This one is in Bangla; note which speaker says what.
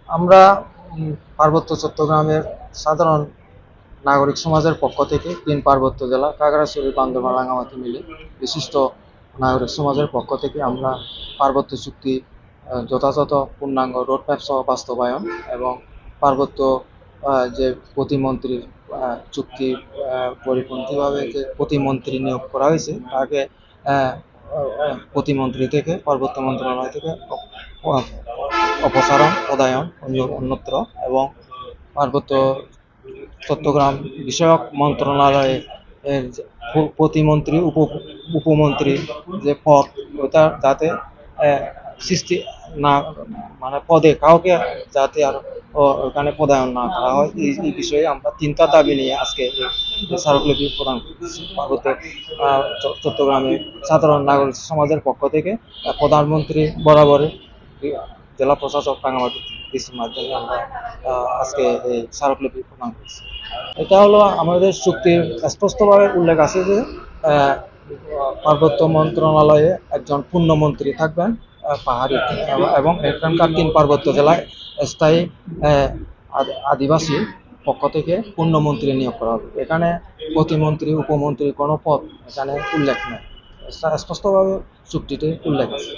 Speaker 1: আমরা পার্বত্য চট্টগ্রামের সাধারণ নাগরিক সমাজের পক্ষ থেকে ৩ পার্বত্য জেলা খাগড়াছড়ি, বান্দরবান, রাঙ্গামাটি মিলে বিশিষ্ট নাগরিক সমাজের পক্ষ থেকে আমরা পার্বত্য চুক্তি যথাযথ পূর্ণাঙ্গ রোডম্যাপ সহ বাস্তবায়ন এবং পার্বত্য যে প্রতিমন্ত্রীর চুক্তি পরিপন্থীভাবে যে প্রতিমন্ত্রী নিয়োগ করা হয়েছে তাকে প্রতিমন্ত্রী থেকে পার্বত্য মন্ত্রণালয় থেকে অপসারণ পদায়ন অন্যত্র এবং পার্বত্য চট্টগ্রাম বিষয়ক মন্ত্রণালয়ে এর প্রতিমন্ত্রী উপমন্ত্রী যে পদ ওটা যাতে সৃষ্টি না মানে পদে কাউকে যাতে আর ওখানে পদায়ন না করা হয় এই বিষয়ে আমরা ৩টা দাবি নিয়ে আজকে স্মারকলিপি প্রদান করছি পার্বত্য চট্টগ্রামের সাধারণ নাগরিক সমাজের পক্ষ থেকে প্রধানমন্ত্রী বরাবর জেলা প্রশাসক রাঙামাটি ডিসির মাধ্যমে আমরা আজকে এই স্মারকলিপি প্রদান করছি। এটা হলো আমাদের চুক্তির স্পষ্টভাবে উল্লেখ আছে যে পার্বত্য মন্ত্রণালয়ে একজন পূর্ণমন্ত্রী থাকবেন পাহাড়ি এবং এখানকার ৩ পার্বত্য জেলায় স্থায়ী আদিবাসী পক্ষ থেকে পূর্ণমন্ত্রী নিয়োগ করা হবে। এখানে প্রতিমন্ত্রী উপমন্ত্রী কোনো পদ এখানে উল্লেখ নেই, স্পষ্টভাবে চুক্তিতে উল্লেখ আছে।